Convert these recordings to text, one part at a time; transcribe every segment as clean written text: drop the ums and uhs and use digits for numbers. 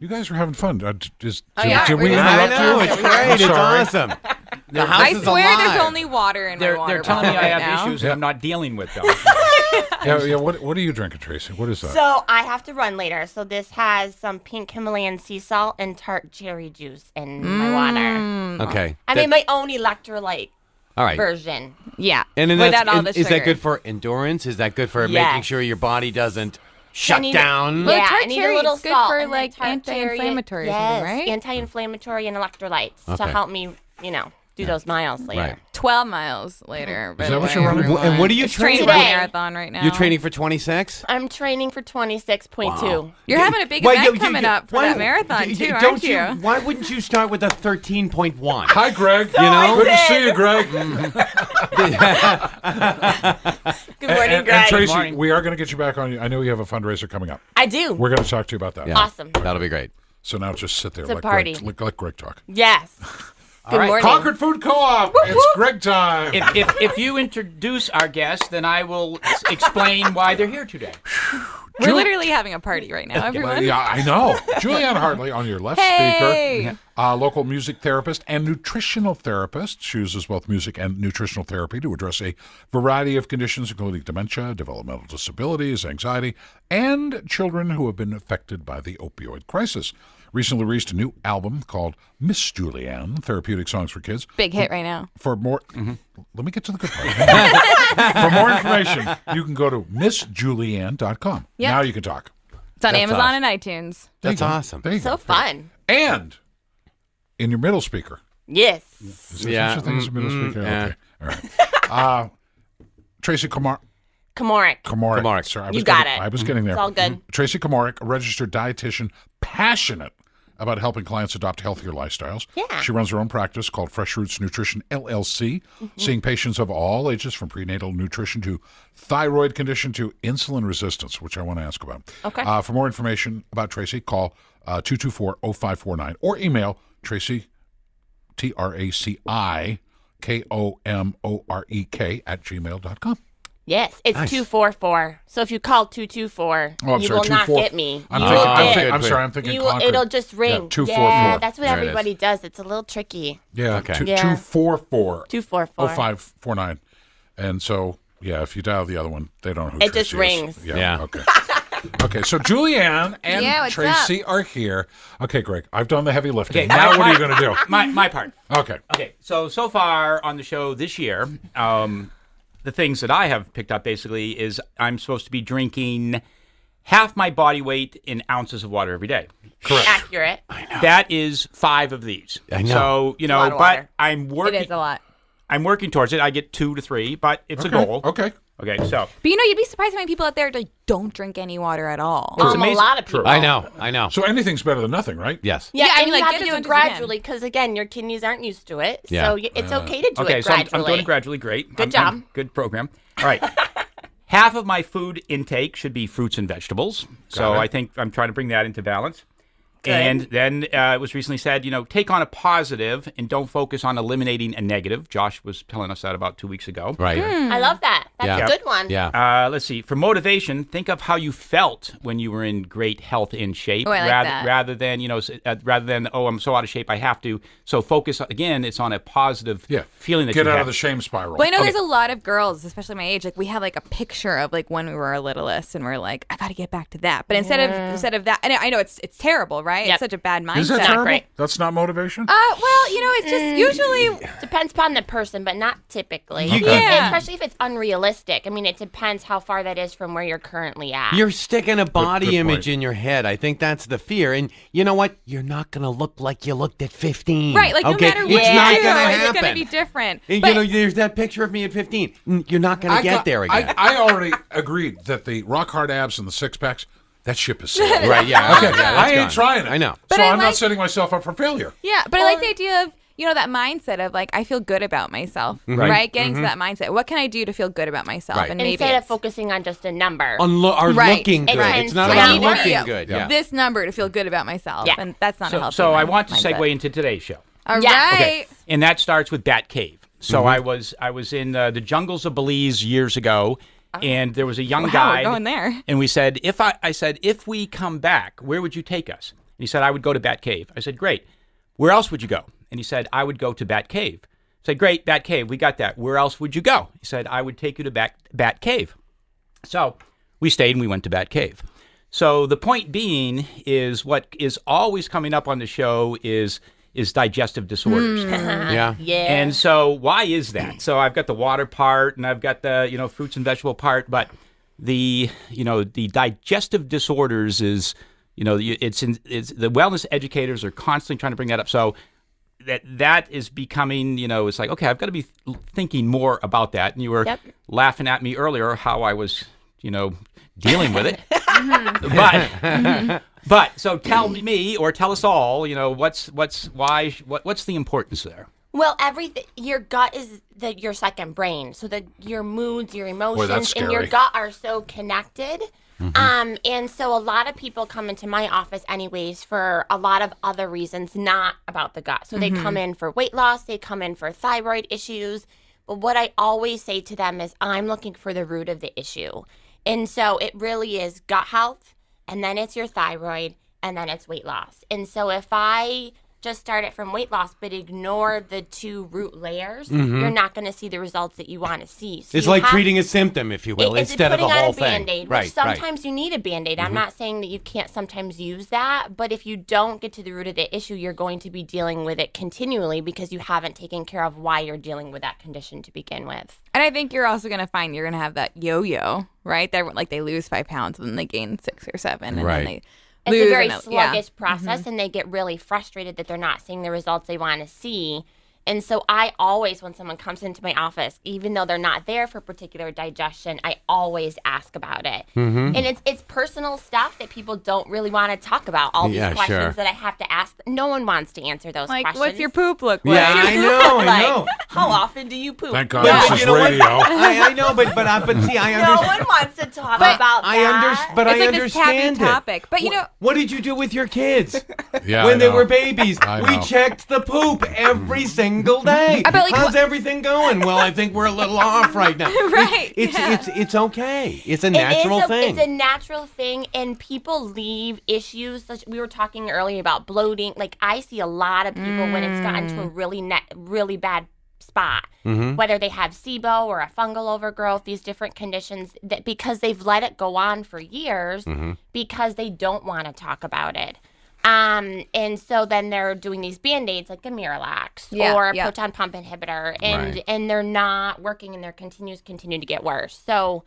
You guys are having fun. Did we I interrupt know, you? it's great. It's awesome. The house I is swear alive. there's only water in my water They're telling me bottle I have right now. issues that I'm not dealing with, though. Yeah. What are you drinking, Traci? What is that? So I have to run later. So this has some pink Himalayan sea salt and tart cherry juice in my water. Okay. I made my own electrolyte All right. version. Yeah. And then without all the is that sugar. good for endurance? Is that good for Yes. making sure your body doesn't shut I need- down? Well, Yeah, tart I need cherry a little is good salt for, and like, tart cherry- anti-inflammatory or yes, something, right? anti-inflammatory and electrolytes to Okay. help me, do those miles later. Right. 12 miles later. Is that what you're running? And what are you It's training training for a Today. marathon right now. You're training for 26? I'm training for 26.2. You're having a big Well, event coming up for that marathon, too, aren't you? Why wouldn't you start with a 13.1? Hi, Greg. excited. Good to see you, Greg. Good morning, and Greg. Traci, morning. we are going to get you back on. I know you have a fundraiser coming up. I do. We're going to talk to you about that. Yeah. Awesome. That'll be great. So now just sit there. It's a let party. Greg, let Greg talk. Yes. Good right. morning. Concord Food Co-op. It's Greg time. If you introduce our guests, then I will explain why they're here today. We're literally having a party right now, everyone. Yeah, I know. Julieann Hartley on your left Hey. speaker, local music therapist and nutritional therapist. She uses both music and nutritional therapy to address a variety of conditions, including dementia, developmental disabilities, anxiety, and children who have been affected by the opioid crisis. Recently released a new album called Miss Julieann, Therapeutic Songs for Kids. Big hit right now. For more, let me get to the good part. For more information, you can go to MissJulieann.com. Yep. Now you can talk. It's on That's Amazon awesome. and iTunes. There you That's go. awesome. There you So go. fun. And in your middle speaker. Yes. Is there Yeah, such a thing as a middle speaker? yeah. Okay. All right. Traci Komorek. Komorek. Sorry, I was You got getting, it. I was getting there. It's all good. Traci Komorek, a registered dietitian, passionate about helping clients adopt healthier lifestyles. Yeah. She runs her own practice called Fresh Roots Nutrition, LLC, seeing patients of all ages from prenatal nutrition to thyroid condition to insulin resistance, which I want to ask about. Okay. For more information about Traci, call 224-0549 or email Traci, TraciKomorek @gmail.com. Yes, it's Nice. 244. So if you call 224, Oh, I'm you sorry, will not 24. get me. I'm You thinking, will I'm, get- thinking, I'm sorry, I'm thinking you will, Concord. it'll just ring. Yeah, 244. Yeah, that's what There it is. everybody does. It's a little tricky. Yeah, Okay. 244 244. 0549. And so, yeah, if you dial the other one, they don't know who It Traci just is. rings. Yeah. Yeah. Okay. Okay, so Julieann and Yeah, what's Traci are here. Okay, Greg, I've done the heavy lifting. Okay, Now what are you going to do? My part. Okay. Okay, so far on the show this year, the things that I have picked up basically is I'm supposed to be drinking half my body weight in ounces of water every day. Correct. Accurate. That is 5 of these. I know. So, a lot of but water. I'm It working. is a lot. I'm working towards it. I get 2 to 3, but it's a Okay. goal. Okay. Okay, so But you'd be surprised how many people out there that don't drink any water at all. It's A amazing. lot of people. True. I know. So anything's better than nothing, right? Yes. Yeah, Yeah, and I mean, you like, have get to as do much it as you can. gradually because, again, your kidneys aren't used to it. Yeah. So it's okay to do okay, it so I'm gradually. doing it gradually. Great. Good job. Good program. All right. Half of my food intake should be fruits and vegetables. So it. I think I'm trying to bring that into balance. Good. And then it was recently said, take on a positive and don't focus on eliminating a negative. Josh was telling us that about 2 weeks ago. Right. I love that. That's Yeah. a good one. Yeah. Let's see. For motivation, think of how you felt when you were in great health and shape, Oh, I like that. rather than oh, I'm so out of shape, I have to. So focus again. It's on a positive feeling that Get you out have. of the shame spiral. Well, I know there's a lot of girls, especially my age, like we have like a picture of like when we were our littlest and we're like, I got to get back to that. But instead of that, and I know it's terrible, right? Yep. It's such a bad mindset. Is that Not terrible? great. That's not motivation? Well, it's just usually Depends upon the person, but not typically. Yeah. Especially if it's unrealistic. I mean, it depends how far that is from where you're currently at. You're sticking a body good image point. in your head. I think that's the fear. And you know what? You're not going to look like you looked at 15. right. Like okay? no matter It's what not you do, going to it's happen. going to be different. And, But- there's that picture of me at 15. You're not going to get there again. I already agreed that the rock hard abs and the six packs, that ship is sailed. right, yeah. Okay, yeah, that's I ain't gone. trying it. I know. So But I I'm not like- setting myself up for failure. Yeah, but I like the idea of, that mindset of like, I feel good about myself, right? Getting to that mindset. What can I do to feel good about myself? Right. And maybe Instead of it's focusing on just a number. Are Right. looking It good. tends It's not to about be more- looking Yeah. good. Yeah. Yeah. this number to feel good about myself. Yeah. And that's not a healthy So I want to mindset. segue into today's show. All Yeah. right. Okay. And that starts with Bat Cave. So I was in the jungles of Belize years ago, and there was a young guy. We're going there. And we said, I said, if we come back, where would you take us? And he said, I would go to Bat Cave. I said, great. Where else would you go? And he said, I would go to Bat Cave. I said, great, Bat Cave, we got that. Where else would you go? He said, I would take you to Bat Cave. So we stayed and we went to Bat Cave. So the point being is what is always coming up on the show is digestive disorders. Yeah. And so why is that? So I've got the water part and I've got the, fruits and vegetable part, but the digestive disorders is, it's the wellness educators are constantly trying to bring that up. So that is becoming, it's like, okay, I've got to be thinking more about that. And you were laughing at me earlier how I was, dealing with it. But so tell me or tell us all, what's the importance there? Well, everything. Your gut is your second brain, so that your moods, your emotions, and your gut are so connected. And so a lot of people come into my office anyways for a lot of other reasons, not about the gut. So they come in for weight loss, they come in for thyroid issues. But what I always say to them is I'm looking for the root of the issue. And so it really is gut health, and then it's your thyroid, and then it's weight loss. And so if I just start it from weight loss but ignore the two root layers, you're not going to see the results that you want to see. So it's like treating a symptom, if you will, instead of the whole thing. Putting on a Band-Aid, which sometimes you need a Band-Aid. I'm not saying that you can't sometimes use that, but if you don't get to the root of the issue, you're going to be dealing with it continually because you haven't taken care of why you're dealing with that condition to begin with. And I think you're also going to find you're going to have that yo-yo, right? They lose 5 pounds and then they gain 6 or 7. And then they it's a very sluggish process, and they get really frustrated that they're not seeing the results they want to see. And so I always, when someone comes into my office, even though they're not there for particular digestion, I always ask about it. And it's personal stuff that people don't really want to talk about. All these questions that I have to ask. No one wants to answer those questions. What's your poop look like? Yeah, I know. How often do you poop? Thank God this is radio. I know, but see, I understand. No one wants to talk about that. But it's I like understand this taboo topic. But what did you do with your kids Yeah, when I they know. were babies? I We know. checked the poop every single day. How's everything going? Well, I think we're a little off right now. Right. It's okay. It's a natural thing. It's a natural thing, and people leave issues. We were talking earlier about bloating. Like I see a lot of people when it's gotten to a really bad spot, whether they have SIBO or a fungal overgrowth, these different conditions, that because they've let it go on for years because they don't want to talk about it. And so then they're doing these Band-Aids like a Miralax or a proton pump inhibitor, and they're not working, and they're continue to get worse. So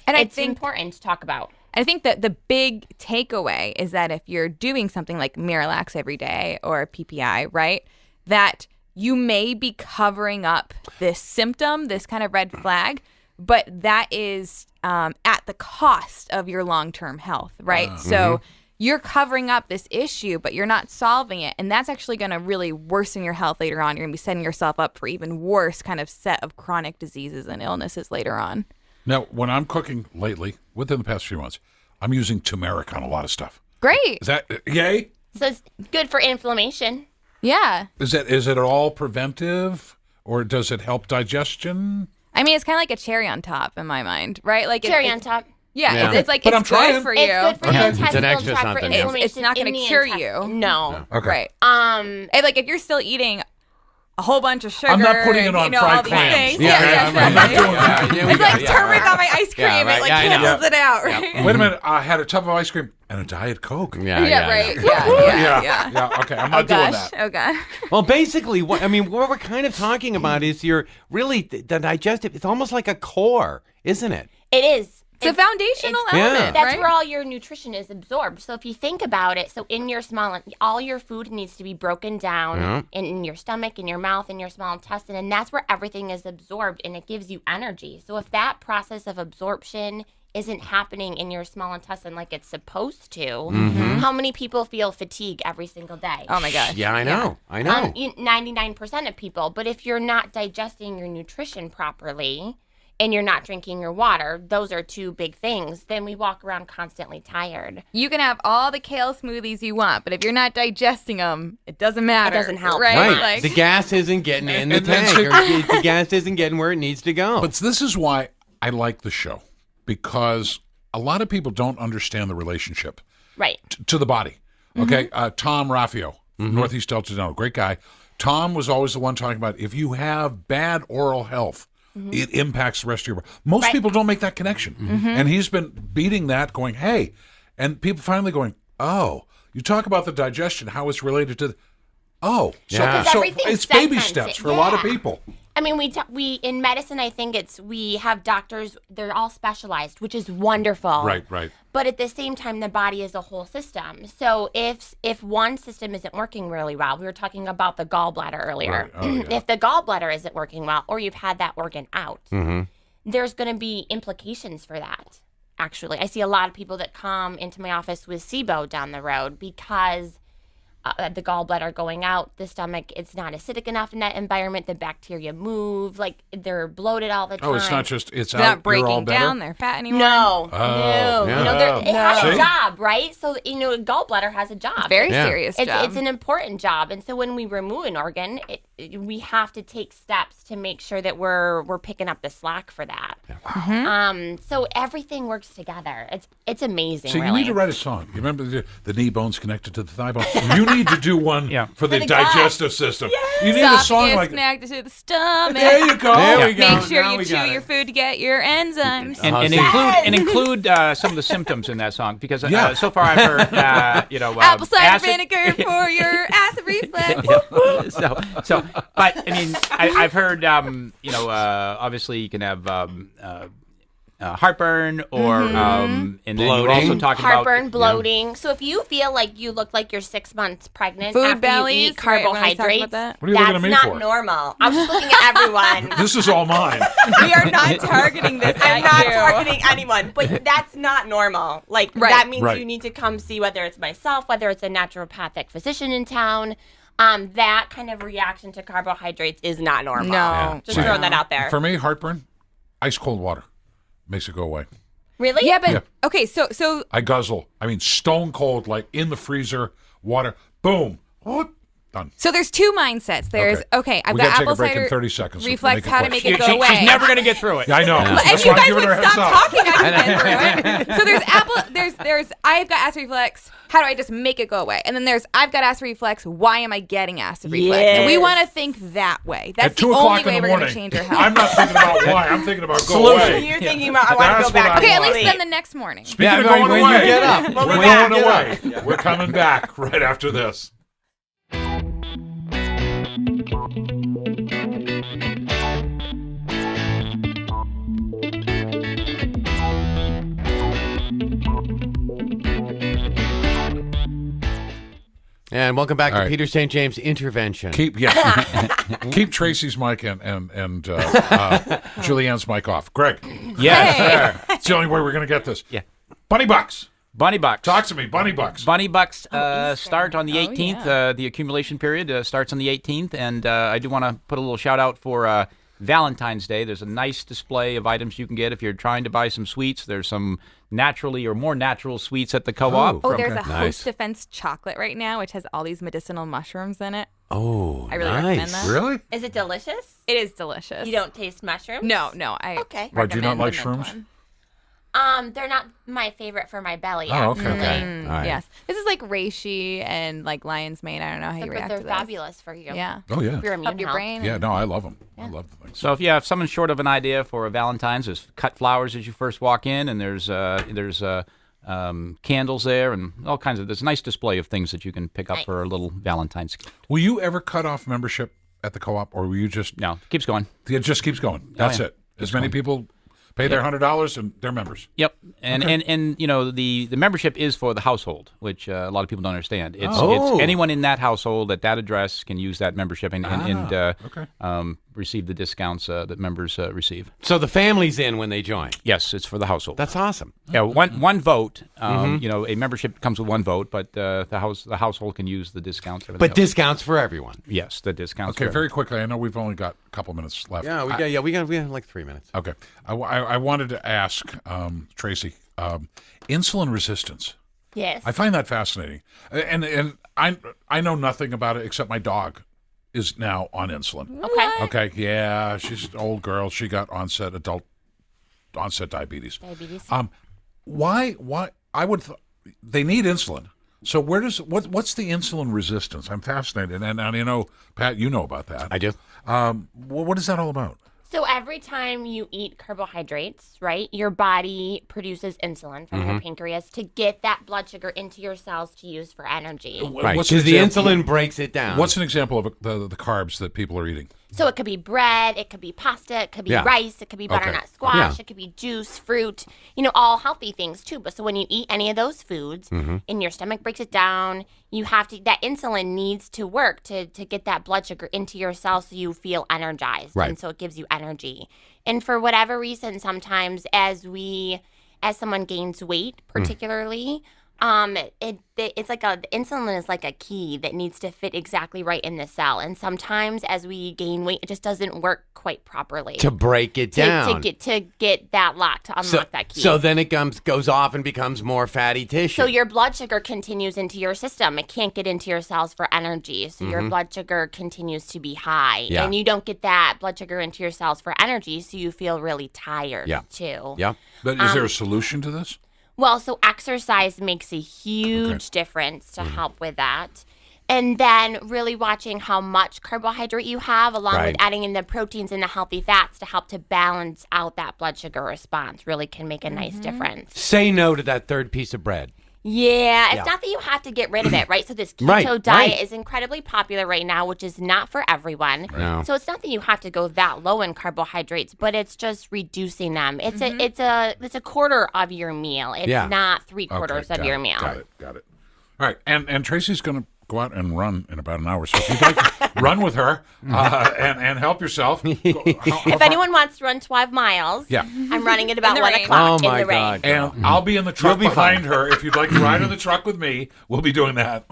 it's important to talk about. I think that the big takeaway is that if you're doing something like Miralax every day or PPI, right, that you may be covering up this symptom, this kind of red flag, but that is at the cost of your long-term health, right? So you're covering up this issue, but you're not solving it. And that's actually going to really worsen your health later on. You're going to be setting yourself up for even worse kind of set of chronic diseases and illnesses later on. Now, when I'm cooking lately, within the past few months, I'm using turmeric on a lot of stuff. Great. Is that yay? So it's good for inflammation. Yeah. Is it all preventive, or does it help digestion? I mean, it's kind of like a cherry on top in my mind, right? Like Cherry on top. Yeah, it's like But I'm it's good trying. for you. It's good for your It's an intestinal extra tract, for something, yeah. inflammation. It's not going in to the cure intestine. you. No. Okay. Right. And like if you're still eating a whole bunch of sugar, I'm not putting it on you know, fried all these clams. things. Yeah, I'm not doing that. It's like turmeric on my ice cream. Yeah, right. It like Yeah, I know. cancels it out, right? Wait a minute. I had a tub of ice cream and a Diet Coke. Yeah, right. Yeah. Okay, I'm not doing that. Oh gosh. Well, basically, what we're kind of talking about is the digestive. It's almost like a core, isn't it? It is. It's a foundational element, That's right? where all your nutrition is absorbed. So if you think about it, so in your all your food needs to be broken down in your stomach, in your mouth, in your small intestine, and that's where everything is absorbed, and it gives you energy. So if that process of absorption isn't happening in your small intestine like it's supposed to, how many people feel fatigue every single day? Oh my gosh. Yeah, I know. 99% of people. But if you're not digesting your nutrition properly, and you're not drinking your water, those are two big things, then we walk around constantly tired. You can have all the kale smoothies you want, but if you're not digesting them, it doesn't matter. It doesn't help. Right? Right. Like, The gas isn't getting in the tank. Or the gas isn't getting where it needs to go. But this is why I like the show, because a lot of people don't understand the relationship Right. to the body. Okay, Tom Raffio, Northeast Delta Dental, great guy. Tom was always the one talking about if you have bad oral health, it impacts the rest of your body. Most people don't make that connection. And he's been beating that, going, hey, and people finally going, oh, you talk about the digestion, how it's related to so everything's it's baby segmented. steps for a lot of people. I mean, we in medicine, I think we have doctors, they're all specialized, which is wonderful. Right. But at the same time, the body is a whole system. So if one system isn't working really well, we were talking about the gallbladder earlier. Right. Oh, yeah. If the gallbladder isn't working well, or you've had that organ out, there's going to be implications for that. Actually, I see a lot of people that come into my office with SIBO down the road because the gallbladder going out, the stomach, it's not acidic enough in that environment. The bacteria move, like they're bloated all the time. Oh, it's not just, it's they're out, not you're all breaking better? down their fat anymore. No. yeah. It has See? a job, right? So, a gallbladder has a job. Very Yeah. serious It's job. an important job. And so when we remove an organ, we have to take steps to make sure that we're picking up the slack for that. So everything works together. It's amazing, So really. you need to write a song. You remember the knee bone's connected to the thigh bone? You need to do one for the digestive system. You need a song Soft like connected to the stomach. There you go. There we go. Make sure Now you we chew got your it. food to get your enzymes. And include some of the symptoms in that song, because so far I've heard Apple cider acid- vinegar for your acid reflux. but I mean, I've heard obviously you can have heartburn or and then you're Bloating. also talking Heartburn, about bloating. So if you feel like you look like you're 6 months pregnant Food after bellies, you eat right, we always talked carbohydrates, about that. What are you looking that's at me not for? normal. I'm just looking at everyone. This is all mine. We are not targeting this I'm at not you. targeting anyone, but that's not normal. Like, Right. that means Right. you need to come see whether it's myself, whether it's a naturopathic physician in town. That kind of reaction to carbohydrates is not normal. No. Just throwing that out there. For me, heartburn, ice cold water makes it go away. Really? Yeah, but Yeah. okay, so I guzzle. I mean, stone cold, like in the freezer, water, boom, whoop, done. So there's two mindsets. There's I've We got gotta take a apple break in cider 30 seconds. so reflex, make it how to quick. make it go away. she's never going to get through it. Yeah, I know. And That's you why I'm guys giving her would a heads stop up. talking. I would get through it. So there's I've got acid reflux. How do I just make it go away? And then there's I've got acid reflux. Why am I getting acid reflux? And we Yes. want to think that way. That's At the 2 only o'clock way in the we're going morning, to change our health. I'm not thinking about why. I'm thinking about go Solution. away. You're thinking about, I want to That's go back what to I Okay, at want. least sleep. then the next morning. Speaking of when going you away, get up. We'll be we're back. going away. We're coming back right after this. And welcome back All to right. Peter St. James Intervention. Keep Tracy's mic and Julianne's mic off. Greg, Yes. it's the only way we're going to get this. Yeah. Bunny bucks. Bunny bucks. Talk to me. Bunny bucks. Bunny bucks start on the 18th. yeah. The accumulation period starts on the 18th, and I do want to put a little shout out for Valentine's Day. There's a nice display of items you can get if you're trying to buy some sweets. There's some naturally or more natural sweets at the co-op. Oh, there's a Nice. Host Defense chocolate right now, which has all these medicinal mushrooms in it. Oh, I really nice. recommend that. Really? Is it delicious? It is delicious. You don't taste mushrooms? No. Okay. Why, do you not recommend like the mint shrooms? one. They're not my favorite for my belly. Oh, okay. Okay. All right. Yes. This is like reishi and like lion's mane. I don't know how you But react they're to this. fabulous for you. Yeah. Oh, yeah. For your immune Help your health. brain. Yeah, no, I love them. I love the things. So if someone's short of an idea for a Valentine's, there's cut flowers as you first walk in, and there's candles there, and all kinds of. There's a nice display of things that you can pick up for a little Valentine's gift. Will you ever cut off membership at the co-op, or will you just... No, keeps going. It just keeps going. That's yeah. it. As many people pay their $100 and they're members. Yep, and the membership is for the household, which a lot of people don't understand. It's Oh. anyone in that household at that address can use that membership and okay. receive the discounts that members receive. So the family's in when they join. Yes, it's for the household. That's awesome. Yeah, one vote. A membership comes with one vote, but the household can use the discounts. But discounts for everyone. Yes, the discounts. Okay, very quickly. I know we've only got a couple minutes left. Yeah, we got like 3 minutes. Okay. I wanted to ask Traci, insulin resistance. Yes. I find that fascinating, and I know nothing about it except my dog is now on insulin. Okay. Okay, yeah, she's an old girl. She got adult onset diabetes. Why? They need insulin. So what's the insulin resistance? I'm fascinated, and Pat, you know about that. I do. What is that all about? So every time you eat carbohydrates, right, your body produces insulin from your pancreas to get that blood sugar into your cells to use for energy. Right, What's an because the example- insulin breaks it down. What's an example of the carbs that people are eating? So it could be bread, it could be pasta, it could be Yeah. rice, it could be butternut squash, Yeah. it could be juice, fruit, all healthy things too. But so when you eat any of those foods and your stomach breaks it down, that insulin needs to work to get that blood sugar into your cells so you feel energized. Right. And so it gives you energy. And for whatever reason, sometimes as someone gains weight, particularly, it's like the insulin is like a key that needs to fit exactly right in the cell, and sometimes as we gain weight, it just doesn't work quite properly to break it down to get that lock to unlock that key. So then it goes off and becomes more fatty tissue. So your blood sugar continues into your system. It can't get into your cells for energy. So your blood sugar continues to be high. Yeah. And you don't get that blood sugar into your cells for energy, so you feel really tired too. Yeah. But is there a solution to this? Well, so exercise makes a huge difference to help with that. And then really watching how much carbohydrate you have, along with adding in the proteins and the healthy fats to help to balance out that blood sugar response, really can make a nice difference. Say no to that third piece of bread. Yeah, it's not that you have to get rid of it, right? So this keto diet is incredibly popular right now, which is not for everyone. No. So it's not that you have to go that low in carbohydrates, but it's just reducing them. It's a quarter of your meal. It's not 3/4 of your meal. Got it. All right, and Traci's going to go out and run in about an hour. So if you'd like to run with her and help yourself. If anyone wants to run 12 miles, I'm running at about 1 o'clock in the rain. And I'll be in the truck behind her. If you'd like to ride in the truck with me, we'll be doing that.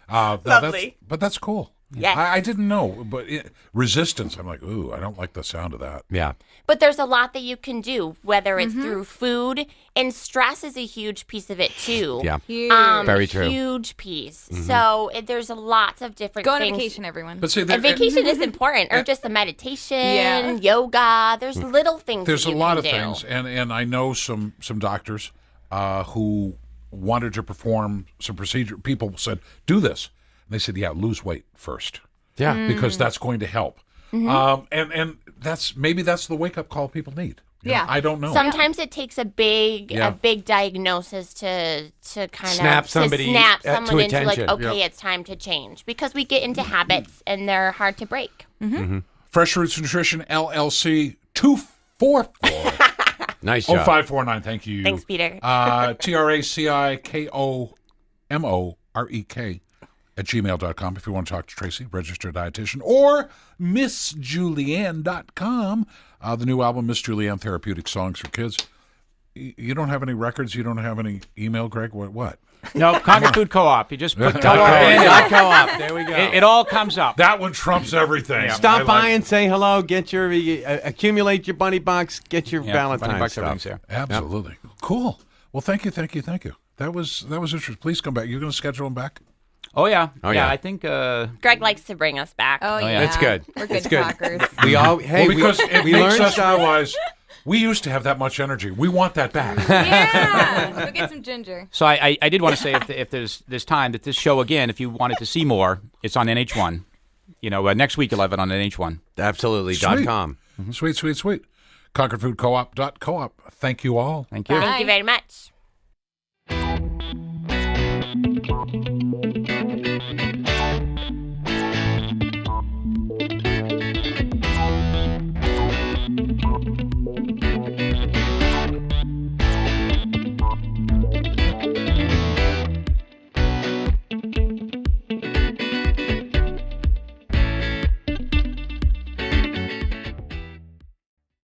Lovely. But that's cool. Yes. I didn't know, but resistance, I'm like, ooh, I don't like the sound of that. Yeah. But there's a lot that you can do, whether it's through food, and stress is a huge piece of it too. Yeah. Very true. Huge piece. So there's lots of different Go on things. a vacation, everyone. But see, And vacation is important, or just a meditation, yoga. There's little things. There's that a you lot can of do. things, and I know some doctors who wanted to perform some procedure. People said, do this. And they said, yeah, lose weight first. Yeah. Because that's going to help. And that's the wake up call people need. You know, I don't know. Sometimes it takes a big diagnosis to kind Snap of somebody snap to someone into like, attention. okay, it's time to change, because we get into habits and they're hard to break. Fresh Roots Nutrition LLC 244 Nice job. 0549. Thank you. Thanks, Peter. TraciKomorek @gmail.com if you want to talk to Traci, registered dietitian, or MissJulieann.com. The new album, Miss Julieann Therapeutic Songs for Kids. You don't have any records? You don't have any email, Greg? What? No, Concord Food Co-op. You just put Co-op. There we go. It all comes up. That one trumps everything. Stop by and say hello. Get your accumulate your bunny box. Get your Valentine's stuff. Everything's there. Absolutely. Cool. Well, thank you. That was interesting. Please come back. You're going to schedule them back? Oh, yeah. Yeah. I think... Greg likes to bring us back. Oh, yeah. yeah. It's good. We're good It's good. talkers. We all Because it we makes learned us stuff. realize we used to have that much energy. We want that back. Yeah. Go get some ginger. So I did want to say if there's time that this show, again, if you wanted to see more, it's on NH1. Next week you'll have it on NH1. Absolutely. Sweet. .com. Sweet. ConcordFoodCoop.coop. Thank you all. Thank you. Thank you very much.